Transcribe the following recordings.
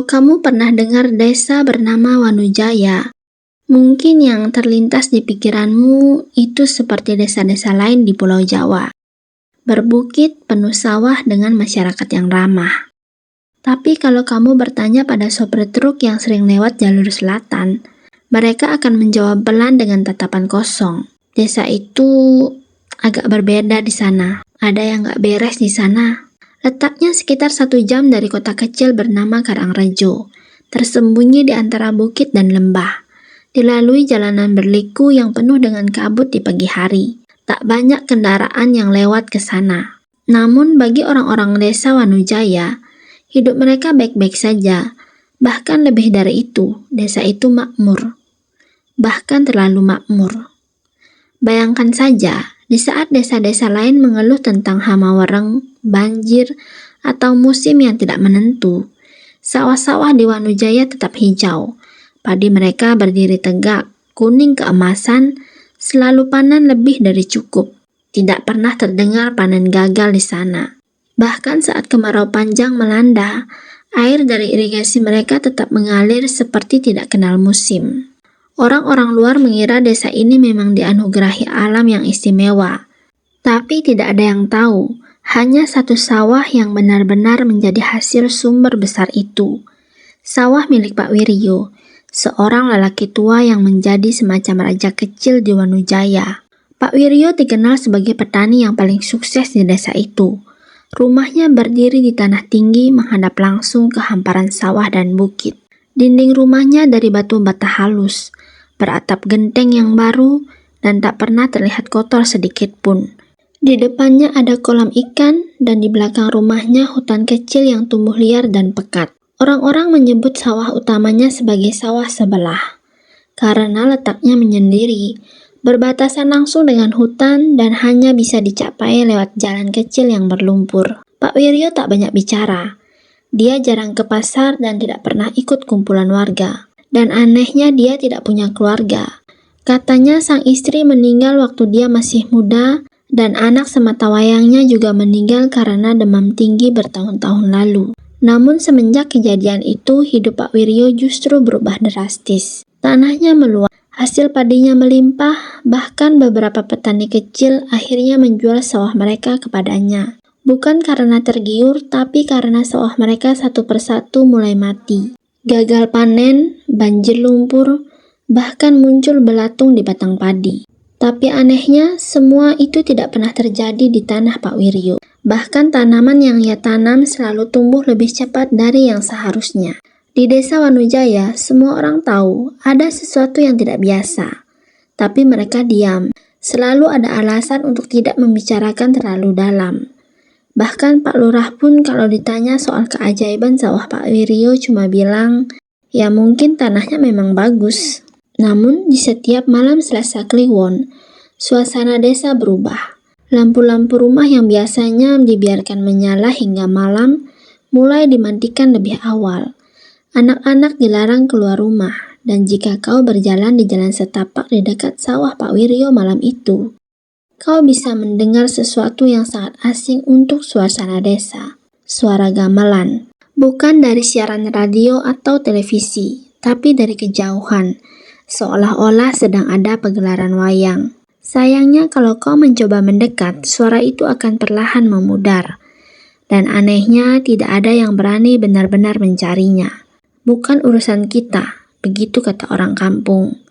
Kalau kamu pernah dengar desa bernama Wanujaya, mungkin yang terlintas di pikiranmu itu seperti desa-desa lain di Pulau Jawa. Berbukit, penuh sawah dengan masyarakat yang ramah. Tapi kalau kamu bertanya pada sopir truk yang sering lewat jalur selatan, mereka akan menjawab pelan dengan tatapan kosong. Desa itu agak berbeda di sana. Ada yang gak beres di sana. Letaknya sekitar 1 jam dari kota kecil bernama Karangrejo, tersembunyi di antara bukit dan lembah. Dilalui jalanan berliku yang penuh dengan kabut di pagi hari. Tak banyak kendaraan yang lewat ke sana. Namun bagi orang-orang desa Wanujaya, hidup mereka baik-baik saja. Bahkan lebih dari itu, desa itu makmur. Bahkan terlalu makmur. Bayangkan saja, di saat desa-desa lain mengeluh tentang hama wereng, banjir, atau musim yang tidak menentu, sawah-sawah di Wanujaya tetap hijau. Padi mereka berdiri tegak, kuning keemasan, selalu panen lebih dari cukup. Tidak pernah terdengar panen gagal di sana. Bahkan saat kemarau panjang melanda, air dari irigasi mereka tetap mengalir seperti tidak kenal musim. Orang-orang luar mengira desa ini memang dianugerahi alam yang istimewa. Tapi tidak ada yang tahu, hanya satu sawah yang benar-benar menjadi hasil sumber besar itu. Sawah milik Pak Wiryo, seorang lelaki tua yang menjadi semacam raja kecil di Wanujaya. Pak Wiryo dikenal sebagai petani yang paling sukses di desa itu. Rumahnya berdiri di tanah tinggi menghadap langsung ke hamparan sawah dan bukit. Dinding rumahnya dari batu bata halus, beratap genteng yang baru, dan tak pernah terlihat kotor sedikit pun. Di depannya ada kolam ikan, dan di belakang rumahnya hutan kecil yang tumbuh liar dan pekat. Orang-orang menyebut sawah utamanya sebagai sawah sebelah, karena letaknya menyendiri, berbatasan langsung dengan hutan dan hanya bisa dicapai lewat jalan kecil yang berlumpur. Pak Wiryo tak banyak bicara. Dia jarang ke pasar dan tidak pernah ikut kumpulan warga. Dan anehnya dia tidak punya keluarga. Katanya sang istri meninggal waktu dia masih muda dan anak sematawayangnya juga meninggal karena demam tinggi bertahun-tahun lalu. Namun semenjak kejadian itu hidup Pak Wiryo justru berubah drastis. Tanahnya meluas, hasil padinya melimpah, bahkan beberapa petani kecil akhirnya menjual sawah mereka kepadanya. Bukan karena tergiur, tapi karena sawah mereka satu persatu mulai mati. Gagal panen, banjir lumpur, bahkan muncul belatung di batang padi. Tapi anehnya, semua itu tidak pernah terjadi di tanah Pak Wiryo. Bahkan tanaman yang ia tanam selalu tumbuh lebih cepat dari yang seharusnya. Di desa Wanujaya, semua orang tahu ada sesuatu yang tidak biasa. Tapi mereka diam. Selalu ada alasan untuk tidak membicarakan terlalu dalam. Bahkan Pak Lurah pun kalau ditanya soal keajaiban sawah Pak Wiryo cuma bilang, ya mungkin tanahnya memang bagus. Namun di setiap malam Selasa Kliwon, suasana desa berubah. Lampu-lampu rumah yang biasanya dibiarkan menyala hingga malam, mulai dimatikan lebih awal. Anak-anak dilarang keluar rumah, dan jika kau berjalan di jalan setapak di dekat sawah Pak Wiryo malam itu, kau bisa mendengar sesuatu yang sangat asing untuk suasana desa. Suara gamelan. Bukan dari siaran radio atau televisi, tapi dari kejauhan. Seolah-olah sedang ada pegelaran wayang. Sayangnya kalau kau mencoba mendekat, suara itu akan perlahan memudar. Dan anehnya tidak ada yang berani benar-benar mencarinya. Bukan urusan kita, begitu kata orang kampung.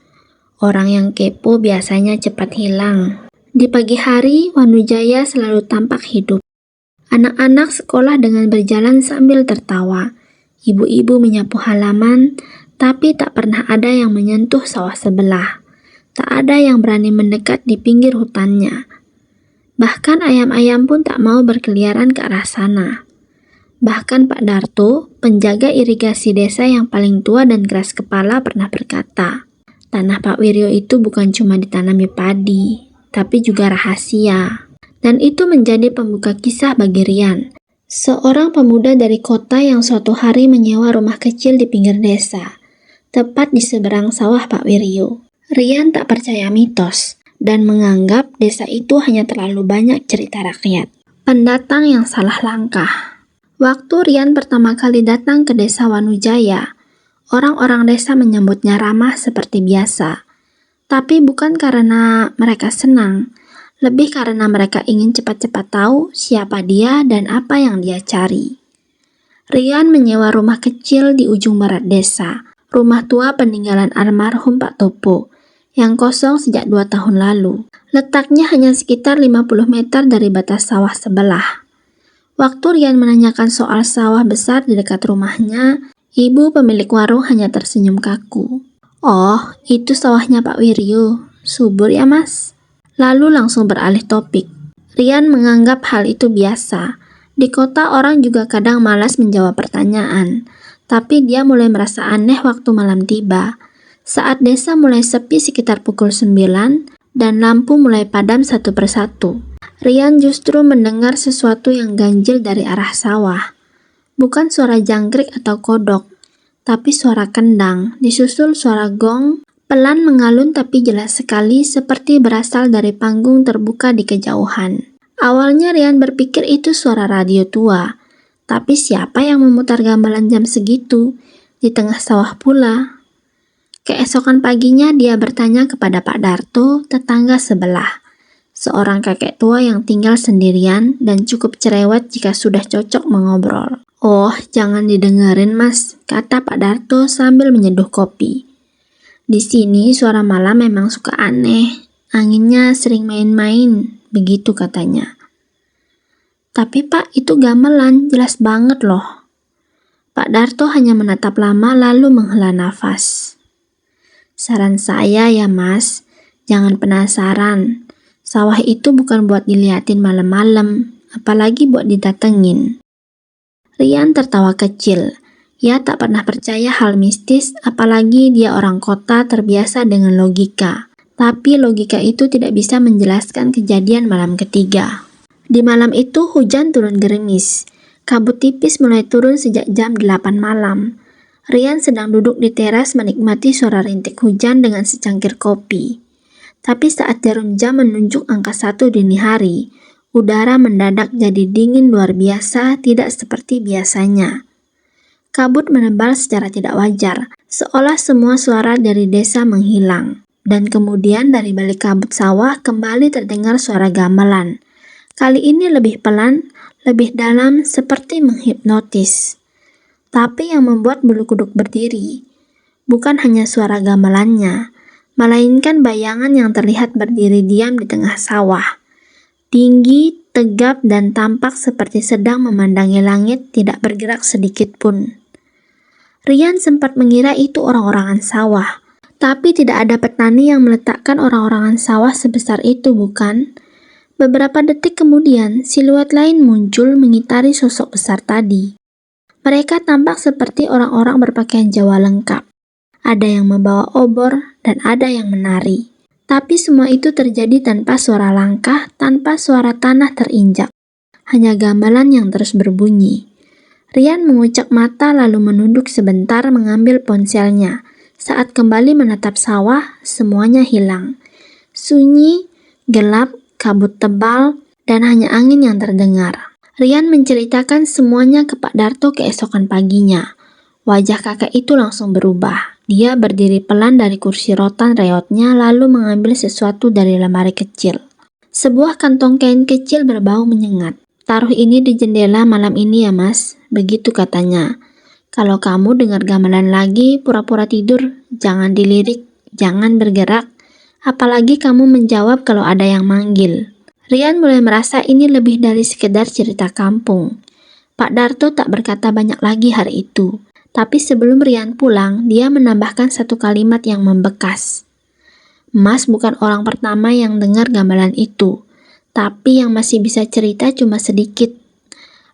Orang yang kepo biasanya cepat hilang. Di pagi hari, Wanujaya selalu tampak hidup. Anak-anak sekolah dengan berjalan sambil tertawa. Ibu-ibu menyapu halaman, tapi tak pernah ada yang menyentuh sawah sebelah. Tak ada yang berani mendekat di pinggir hutannya. Bahkan ayam-ayam pun tak mau berkeliaran ke arah sana. Bahkan Pak Darto, penjaga irigasi desa yang paling tua dan keras kepala pernah berkata, tanah Pak Wiryo itu bukan cuma ditanami padi, tapi juga rahasia. Dan itu menjadi pembuka kisah bagi Rian, seorang pemuda dari kota yang suatu hari menyewa rumah kecil di pinggir desa, tepat di seberang sawah Pak Wiryo. Rian tak percaya mitos, dan menganggap desa itu hanya terlalu banyak cerita rakyat. Pendatang yang salah langkah. Waktu Rian pertama kali datang ke desa Wanujaya, orang-orang desa menyambutnya ramah seperti biasa. Tapi bukan karena mereka senang, lebih karena mereka ingin cepat-cepat tahu siapa dia dan apa yang dia cari. Rian menyewa rumah kecil di ujung barat desa, rumah tua peninggalan almarhum Pak Topo, yang kosong sejak 2 tahun lalu. Letaknya hanya sekitar 50 meter dari batas sawah sebelah. Waktu Rian menanyakan soal sawah besar di dekat rumahnya, ibu pemilik warung hanya tersenyum kaku. "Oh, itu sawahnya Pak Wiryo. Subur ya, Mas?" Lalu langsung beralih topik. Rian menganggap hal itu biasa. Di kota orang juga kadang malas menjawab pertanyaan, tapi dia mulai merasa aneh waktu malam tiba. Saat desa mulai sepi sekitar pukul 9 dan lampu mulai padam satu persatu, Rian justru mendengar sesuatu yang ganjil dari arah sawah. Bukan suara jangkrik atau kodok, tapi suara kendang, disusul suara gong, pelan mengalun tapi jelas sekali seperti berasal dari panggung terbuka di kejauhan. Awalnya Rian berpikir itu suara radio tua, tapi siapa yang memutar gamelan jam segitu, di tengah sawah pula? Keesokan paginya dia bertanya kepada Pak Darto, tetangga sebelah. Seorang kakek tua yang tinggal sendirian dan cukup cerewet jika sudah cocok mengobrol. "Oh, jangan didengerin, Mas," kata Pak Darto sambil menyeduh kopi. "Di sini suara malam memang suka aneh. Anginnya sering main-main," begitu katanya. "Tapi Pak, itu gamelan, jelas banget loh." Pak Darto hanya menatap lama lalu menghela nafas. "Saran saya ya Mas, jangan penasaran. Sawah itu bukan buat diliatin malam-malam, apalagi buat didatengin." Rian tertawa kecil. Ia tak pernah percaya hal mistis, apalagi dia orang kota terbiasa dengan logika. Tapi logika itu tidak bisa menjelaskan kejadian malam ketiga. Di malam itu hujan turun gerimis. Kabut tipis mulai turun sejak jam 8 malam. Rian sedang duduk di teras menikmati suara rintik hujan dengan secangkir kopi. Tapi saat jarum jam menunjuk angka 1 dini hari, udara mendadak jadi dingin luar biasa, tidak seperti biasanya. Kabut menebal secara tidak wajar, seolah semua suara dari desa menghilang. Dan kemudian dari balik kabut sawah kembali terdengar suara gamelan. Kali ini lebih pelan, lebih dalam, seperti menghipnotis. Tapi yang membuat bulu kuduk berdiri, bukan hanya suara gamelannya, melainkan bayangan yang terlihat berdiri diam di tengah sawah. Tinggi, tegap, dan tampak seperti sedang memandangi langit, tidak bergerak sedikit pun. Rian sempat mengira itu orang-orangan sawah, tapi tidak ada petani yang meletakkan orang-orangan sawah sebesar itu, bukan? Beberapa detik kemudian, siluet lain muncul mengitari sosok besar tadi. Mereka tampak seperti orang-orang berpakaian Jawa lengkap. Ada yang membawa obor dan ada yang menari. Tapi semua itu terjadi tanpa suara langkah, tanpa suara tanah terinjak. Hanya gamelan yang terus berbunyi. Rian mengucek mata lalu menunduk sebentar mengambil ponselnya. Saat kembali menatap sawah, semuanya hilang. Sunyi, gelap, kabut tebal, dan hanya angin yang terdengar. Rian menceritakan semuanya ke Pak Darto keesokan paginya. Wajah kakek itu langsung berubah. Dia berdiri pelan dari kursi rotan reotnya lalu mengambil sesuatu dari lemari kecil. Sebuah kantong kain kecil berbau menyengat. "Taruh ini di jendela malam ini ya Mas," begitu katanya. "Kalau kamu dengar gamelan lagi, pura-pura tidur, jangan dilirik, jangan bergerak. Apalagi kamu menjawab kalau ada yang manggil." Rian mulai merasa ini lebih dari sekedar cerita kampung. Pak Darto tak berkata banyak lagi hari itu. Tapi sebelum Rian pulang, dia menambahkan satu kalimat yang membekas. "Mas bukan orang pertama yang dengar gamelan itu, tapi yang masih bisa cerita cuma sedikit."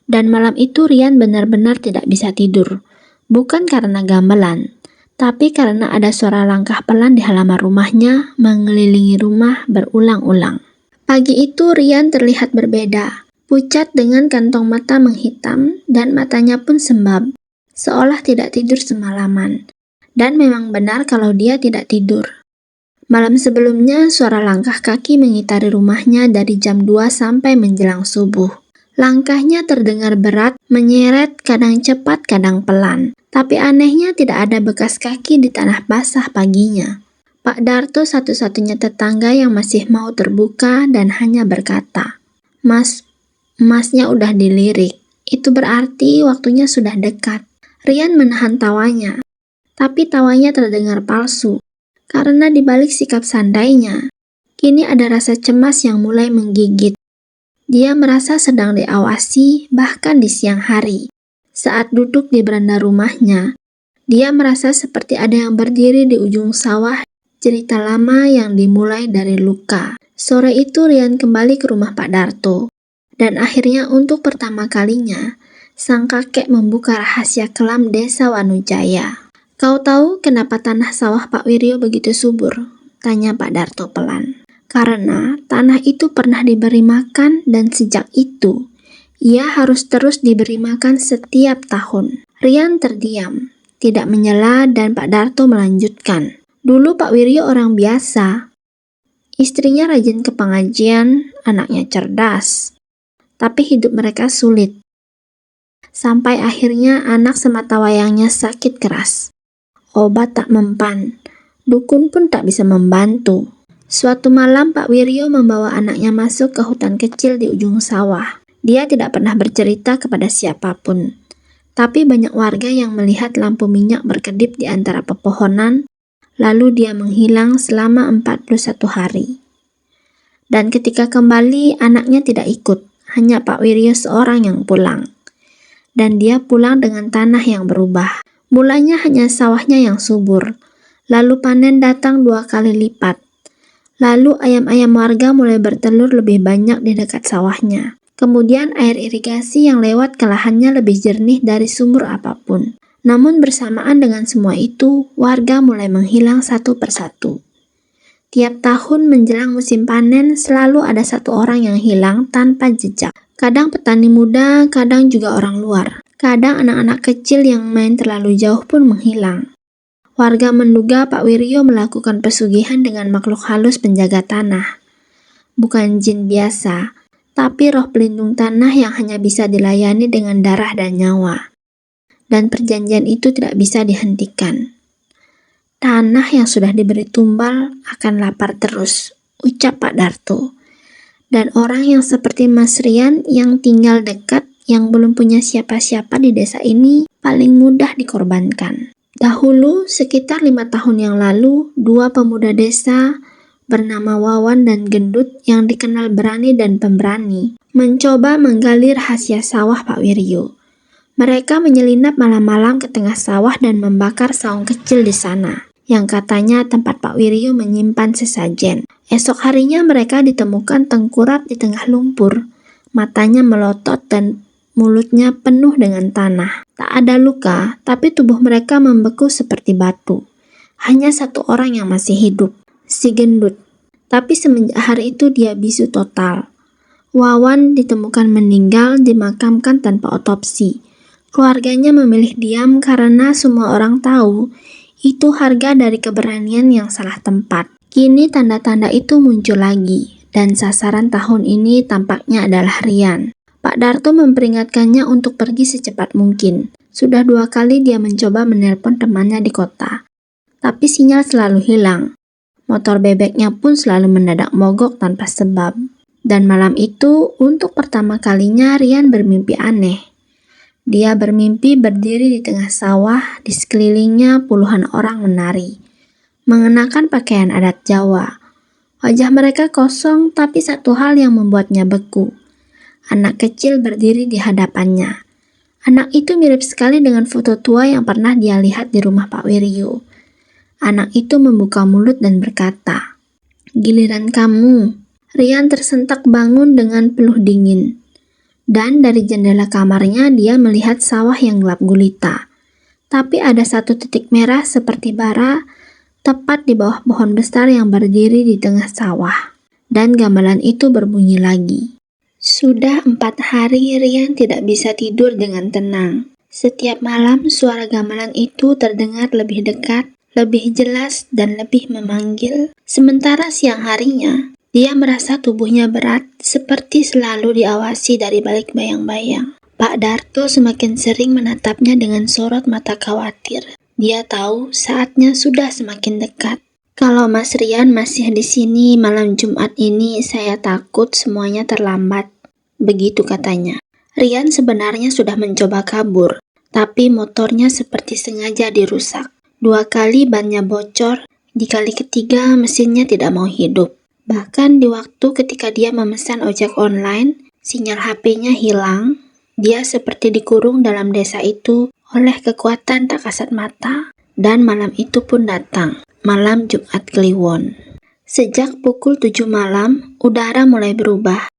Dan malam itu Rian benar-benar tidak bisa tidur. Bukan karena gamelan, tapi karena ada suara langkah pelan di halaman rumahnya mengelilingi rumah berulang-ulang. Pagi itu Rian terlihat berbeda, pucat dengan kantong mata menghitam dan matanya pun sembab, seolah tidak tidur semalaman. Dan memang benar kalau dia tidak tidur. Malam sebelumnya suara langkah kaki mengitari rumahnya dari jam 2 sampai menjelang subuh. Langkahnya terdengar berat, menyeret, kadang cepat, kadang pelan. Tapi anehnya tidak ada bekas kaki di tanah basah paginya. Pak Darto satu-satunya tetangga yang masih mau terbuka dan hanya berkata, "Mas, emasnya udah dilirik. Itu berarti waktunya sudah dekat." Rian menahan tawanya, tapi tawanya terdengar palsu. Karena di balik sikap sandainya, kini ada rasa cemas yang mulai menggigit. Dia merasa sedang diawasi bahkan di siang hari. Saat duduk di beranda rumahnya, dia merasa seperti ada yang berdiri di ujung sawah, cerita lama yang dimulai dari luka. Sore itu Rian kembali ke rumah Pak Darto. Dan akhirnya untuk pertama kalinya, sang kakek membuka rahasia kelam desa Wanujaya. "Kau tahu kenapa tanah sawah Pak Wiryo begitu subur?" tanya Pak Darto pelan. "Karena tanah itu pernah diberi makan dan sejak itu, ia harus terus diberi makan setiap tahun." Rian terdiam, tidak menyela dan Pak Darto melanjutkan. "Dulu Pak Wiryo orang biasa. Istrinya rajin ke pengajian, anaknya cerdas. Tapi hidup mereka sulit. Sampai akhirnya anak sematawayangnya sakit keras. Obat tak mempan, dukun pun tak bisa membantu. Suatu malam Pak Wiryo membawa anaknya masuk ke hutan kecil di ujung sawah. Dia tidak pernah bercerita kepada siapapun. Tapi banyak warga yang melihat lampu minyak berkedip di antara pepohonan, lalu dia menghilang selama 41 hari. Dan ketika kembali, anaknya tidak ikut, hanya Pak Wiryo seorang yang pulang. Dan dia pulang dengan tanah yang berubah. Mulanya hanya sawahnya yang subur, lalu panen datang 2 kali lipat. Lalu ayam-ayam warga mulai bertelur lebih banyak di dekat sawahnya. Kemudian air irigasi yang lewat ke lahannya lebih jernih dari sumur apapun. Namun bersamaan dengan semua itu, warga mulai menghilang satu persatu. Tiap tahun menjelang musim panen selalu ada satu orang yang hilang tanpa jejak. Kadang petani muda, kadang juga orang luar. Kadang anak-anak kecil yang main terlalu jauh pun menghilang. Warga menduga Pak Wiryo melakukan pesugihan dengan makhluk halus penjaga tanah. Bukan jin biasa, tapi roh pelindung tanah yang hanya bisa dilayani dengan darah dan nyawa. Dan perjanjian itu tidak bisa dihentikan. "Tanah yang sudah diberi tumbal akan lapar terus," ucap Pak Darto. "Dan orang yang seperti Mas Rian yang tinggal dekat, yang belum punya siapa-siapa di desa ini, paling mudah dikorbankan." Dahulu, sekitar 5 tahun yang lalu, 2 pemuda desa bernama Wawan dan Gendut yang dikenal berani dan pemberani, mencoba menggali rahasia sawah Pak Wiryo. Mereka menyelinap malam-malam ke tengah sawah dan membakar saung kecil di sana, yang katanya tempat Pak Wiryo menyimpan sesajen. Esok harinya mereka ditemukan tengkurap di tengah lumpur, matanya melotot dan mulutnya penuh dengan tanah. Tak ada luka, tapi tubuh mereka membeku seperti batu. Hanya satu orang yang masih hidup, si Gendut. Tapi semenjak hari itu dia bisu total. Wawan ditemukan meninggal, dimakamkan tanpa otopsi. Keluarganya memilih diam karena semua orang tahu itu harga dari keberanian yang salah tempat. Kini tanda-tanda itu muncul lagi, dan sasaran tahun ini tampaknya adalah Rian. Pak Darto memperingatkannya untuk pergi secepat mungkin. Sudah 2 kali dia mencoba menelpon temannya di kota, tapi sinyal selalu hilang. Motor bebeknya pun selalu mendadak mogok tanpa sebab. Dan malam itu, untuk pertama kalinya Rian bermimpi aneh. Dia bermimpi berdiri di tengah sawah, di sekelilingnya puluhan orang menari, mengenakan pakaian adat Jawa. Wajah mereka kosong, tapi satu hal yang membuatnya beku. Anak kecil berdiri di hadapannya. Anak itu mirip sekali dengan foto tua yang pernah dia lihat di rumah Pak Wiryo. Anak itu membuka mulut dan berkata, "Giliran kamu." Rian tersentak bangun dengan peluh dingin. Dan dari jendela kamarnya dia melihat sawah yang gelap gulita. Tapi ada satu titik merah seperti bara tepat di bawah pohon besar yang berdiri di tengah sawah. Dan gamelan itu berbunyi lagi. Sudah 4 hari Rian tidak bisa tidur dengan tenang. Setiap malam suara gamelan itu terdengar lebih dekat, lebih jelas dan lebih memanggil. Sementara siang harinya, Dia merasa tubuhnya berat, seperti selalu diawasi dari balik bayang-bayang. Pak Darto semakin sering menatapnya dengan sorot mata khawatir. Dia tahu saatnya sudah semakin dekat. Kalau Mas Rian masih di sini malam Jumat ini, saya takut semuanya terlambat. Begitu katanya. Rian sebenarnya sudah mencoba kabur, tapi motornya seperti sengaja dirusak. 2 kali bannya bocor, di kali ketiga mesinnya tidak mau hidup. Bahkan di waktu ketika dia memesan ojek online, sinyal HP-nya hilang. Dia seperti dikurung dalam desa itu oleh kekuatan tak kasat mata. Dan malam itu pun datang, malam Jumat Kliwon. Sejak pukul 7 malam, udara mulai berubah.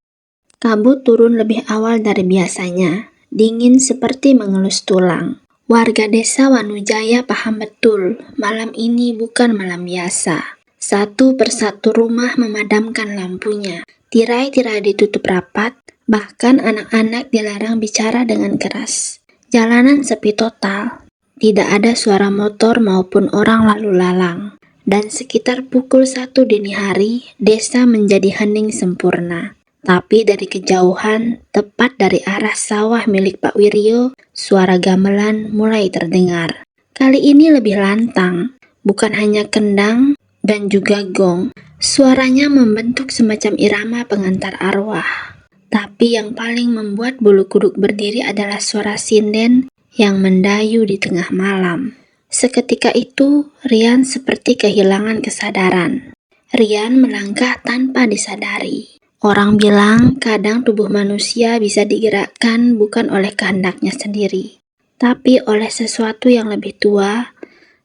Kabut turun lebih awal dari biasanya, dingin seperti mengelus tulang. Warga desa Wanujaya paham betul, malam ini bukan malam biasa. Satu persatu rumah memadamkan lampunya. Tirai-tirai ditutup rapat, bahkan anak-anak dilarang bicara dengan keras. Jalanan sepi total, tidak ada suara motor maupun orang lalu lalang. Dan sekitar pukul 1 dini hari, desa menjadi hening sempurna. Tapi dari kejauhan, tepat dari arah sawah milik Pak Wiryo, suara gamelan mulai terdengar. Kali ini lebih lantang, bukan hanya kendang dan juga gong. Suaranya membentuk semacam irama pengantar arwah. Tapi yang paling membuat bulu kuduk berdiri adalah suara sinden yang mendayu di tengah malam. Seketika itu, Rian seperti kehilangan kesadaran. Rian melangkah tanpa disadari. Orang bilang kadang tubuh manusia bisa digerakkan bukan oleh kehendaknya sendiri, tapi oleh sesuatu yang lebih tua,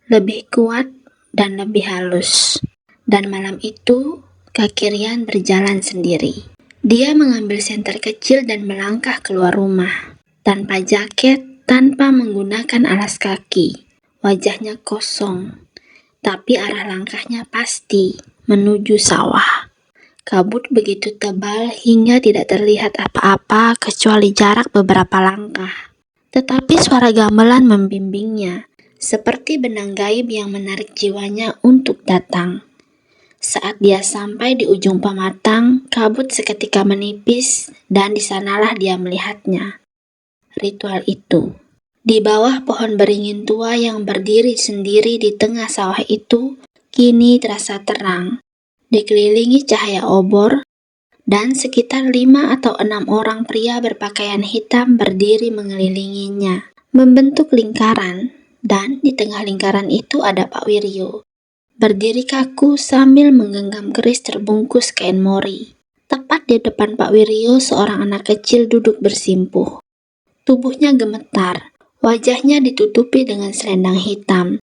lebih kuat, dan lebih halus. Dan malam itu, kaki Rian berjalan sendiri. Dia mengambil senter kecil dan melangkah keluar rumah. Tanpa jaket, tanpa menggunakan alas kaki. Wajahnya kosong, tapi arah langkahnya pasti menuju sawah. Kabut begitu tebal hingga tidak terlihat apa-apa kecuali jarak beberapa langkah. Tetapi suara gamelan membimbingnya, seperti benang gaib yang menarik jiwanya untuk datang. Saat dia sampai di ujung pematang, kabut seketika menipis dan di sanalah dia melihatnya. Ritual itu. Di bawah pohon beringin tua yang berdiri sendiri di tengah sawah itu, kini terasa terang. Dikelilingi cahaya obor, dan sekitar 5 atau 6 orang pria berpakaian hitam berdiri mengelilinginya, membentuk lingkaran, dan di tengah lingkaran itu ada Pak Wiryo, berdiri kaku sambil menggenggam keris terbungkus kain mori. Tepat di depan Pak Wiryo, seorang anak kecil duduk bersimpuh. Tubuhnya gemetar, wajahnya ditutupi dengan selendang hitam.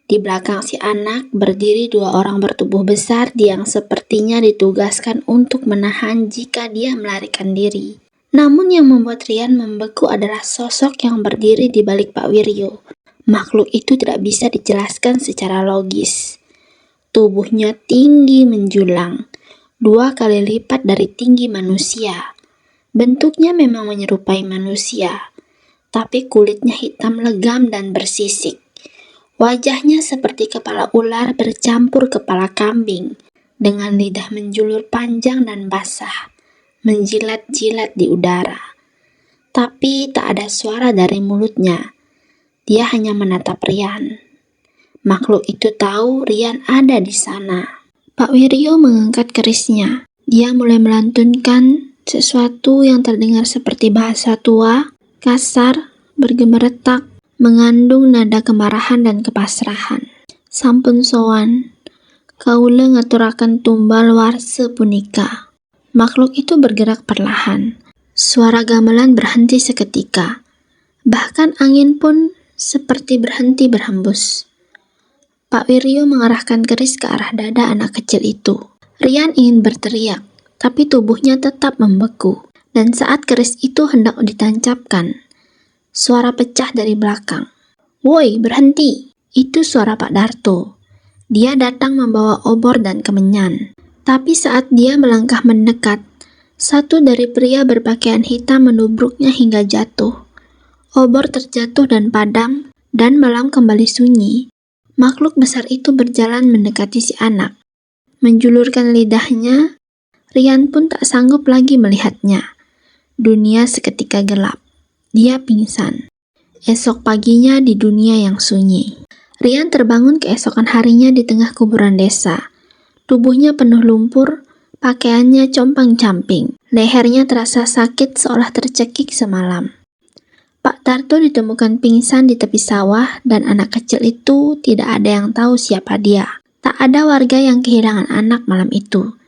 Di belakang si anak berdiri 2 orang bertubuh besar yang sepertinya ditugaskan untuk menahan jika dia melarikan diri. Namun yang membuat Rian membeku adalah sosok yang berdiri di balik Pak Wiryo. Makhluk itu tidak bisa dijelaskan secara logis. Tubuhnya tinggi menjulang, 2 kali lipat dari tinggi manusia. Bentuknya memang menyerupai manusia, tapi kulitnya hitam legam dan bersisik. Wajahnya seperti kepala ular bercampur kepala kambing, dengan lidah menjulur panjang dan basah, menjilat-jilat di udara. Tapi tak ada suara dari mulutnya. Dia hanya menatap Rian. Makhluk itu tahu Rian ada di sana. Pak Wiryo mengangkat kerisnya. Dia mulai melantunkan sesuatu yang terdengar seperti bahasa tua, kasar, bergemeretak, mengandung nada kemarahan dan kepasrahan. Sampun sowan, kaula ngaturaken tumbal warse punika. Makhluk itu bergerak perlahan. Suara gamelan berhenti seketika. Bahkan angin pun seperti berhenti berhembus. Pak Wiryo mengarahkan keris ke arah dada anak kecil itu. Rian ingin berteriak, tapi tubuhnya tetap membeku. Dan saat keris itu hendak ditancapkan, suara pecah dari belakang. "Woi, berhenti!" Itu suara Pak Darto. Dia datang membawa obor dan kemenyan. Tapi saat dia melangkah mendekat, satu dari pria berpakaian hitam menubruknya hingga jatuh. Obor terjatuh dan padam, dan malam kembali sunyi. Makhluk besar itu berjalan mendekati si anak. Menjulurkan lidahnya, Rian pun tak sanggup lagi melihatnya. Dunia seketika gelap. Dia pingsan. Esok paginya di dunia yang sunyi. Rian terbangun keesokan harinya di tengah kuburan desa. Tubuhnya penuh lumpur, pakaiannya compang-camping. Lehernya terasa sakit seolah tercekik semalam. Pak Darto ditemukan pingsan di tepi sawah dan anak kecil itu tidak ada yang tahu siapa dia. Tak ada warga yang kehilangan anak malam itu.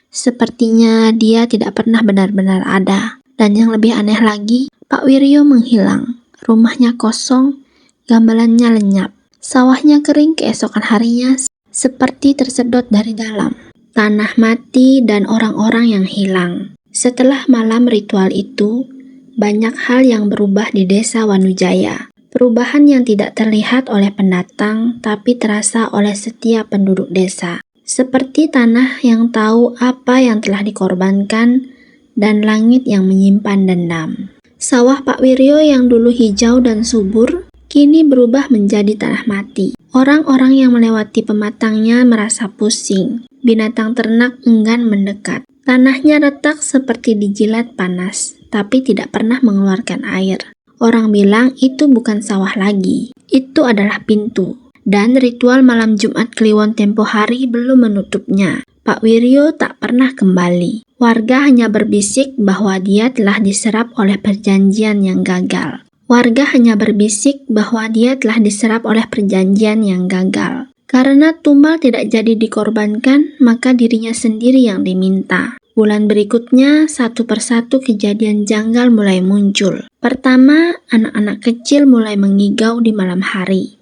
Sepertinya dia tidak pernah benar-benar ada. Dan yang lebih aneh lagi, Pak Wiryo menghilang. Rumahnya kosong, gamelannya lenyap. Sawahnya kering keesokan harinya seperti tersedot dari dalam. Tanah mati dan orang-orang yang hilang. Setelah malam ritual itu, banyak hal yang berubah di desa Wanujaya. Perubahan yang tidak terlihat oleh pendatang, tapi terasa oleh setiap penduduk desa. Seperti tanah yang tahu apa yang telah dikorbankan, dan langit yang menyimpan dendam. Sawah Pak Wiryo yang dulu hijau dan subur, kini berubah menjadi tanah mati. Orang-orang yang melewati pematangnya merasa pusing. Binatang ternak enggan mendekat. Tanahnya retak seperti dijilat panas, tapi tidak pernah mengeluarkan air. Orang bilang itu bukan sawah lagi, itu adalah pintu. Dan ritual malam Jumat Kliwon tempo hari belum menutupnya. Pak Wiryo tak pernah kembali. Warga hanya berbisik bahwa dia telah diserap oleh perjanjian yang gagal. Karena tumbal tidak jadi dikorbankan, maka dirinya sendiri yang diminta. Bulan berikutnya, satu persatu kejadian janggal mulai muncul. Pertama, anak-anak kecil mulai mengigau di malam hari.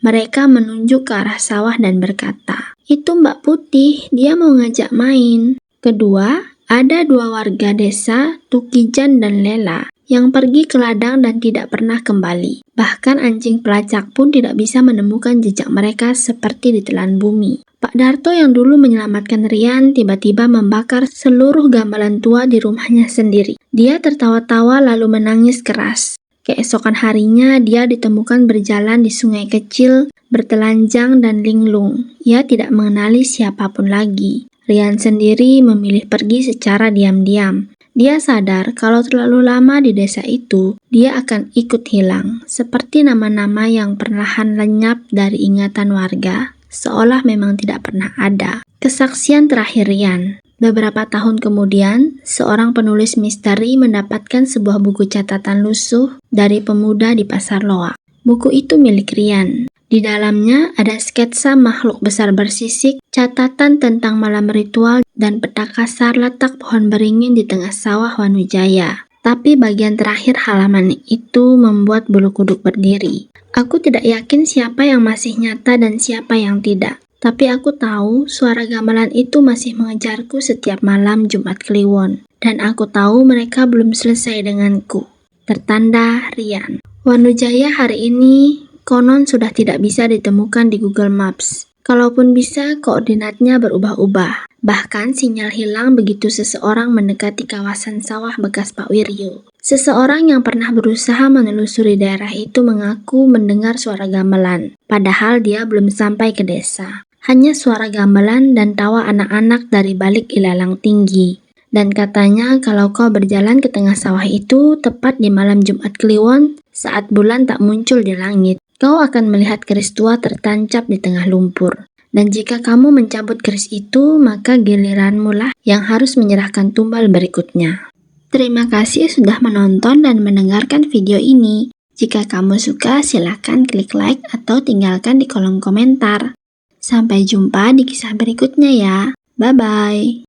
Mereka menunjuk ke arah sawah dan berkata, "Itu Mbak Putih, dia mau ngajak main." Kedua, ada dua warga desa, Tukijan dan Lela, yang pergi ke ladang dan tidak pernah kembali. Bahkan anjing pelacak pun tidak bisa menemukan jejak mereka seperti ditelan bumi. Pak Darto yang dulu menyelamatkan Rian tiba-tiba membakar seluruh gamelan tua di rumahnya sendiri. Dia tertawa-tawa lalu menangis keras. Keesokan harinya dia ditemukan berjalan di sungai kecil, bertelanjang dan linglung. Ia tidak mengenali siapapun lagi. Rian sendiri memilih pergi secara diam-diam. Dia sadar kalau terlalu lama di desa itu, dia akan ikut hilang, seperti nama-nama yang perlahan lenyap dari ingatan warga, seolah memang tidak pernah ada. Kesaksian terakhir Rian. Beberapa tahun kemudian, seorang penulis misteri mendapatkan sebuah buku catatan lusuh dari pemuda di Pasar Loak. Buku itu milik Rian. Di dalamnya ada sketsa makhluk besar bersisik, catatan tentang malam ritual, dan peta kasar letak pohon beringin di tengah sawah Wanujaya. Tapi bagian terakhir halaman itu membuat bulu kuduk berdiri. Aku tidak yakin siapa yang masih nyata dan siapa yang tidak. Tapi aku tahu suara gamelan itu masih mengejarku setiap malam Jumat Kliwon. Dan aku tahu mereka belum selesai denganku. Tertanda Rian. Wanujaya hari ini konon sudah tidak bisa ditemukan di Google Maps. Kalaupun bisa, koordinatnya berubah-ubah. Bahkan sinyal hilang begitu seseorang mendekati kawasan sawah bekas Pak Wiryo. Seseorang yang pernah berusaha menelusuri daerah itu mengaku mendengar suara gamelan, padahal dia belum sampai ke desa. Hanya suara gamelan dan tawa anak-anak dari balik ilalang tinggi. Dan katanya kalau kau berjalan ke tengah sawah itu tepat di malam Jumat Kliwon saat bulan tak muncul di langit, kau akan melihat keris tua tertancap di tengah lumpur. Dan jika kamu mencabut keris itu, maka giliranmu lah yang harus menyerahkan tumbal berikutnya. Terima kasih sudah menonton dan mendengarkan video ini. Jika kamu suka, silakan klik like atau tinggalkan di kolom komentar. Sampai jumpa di kisah berikutnya ya. Bye-bye.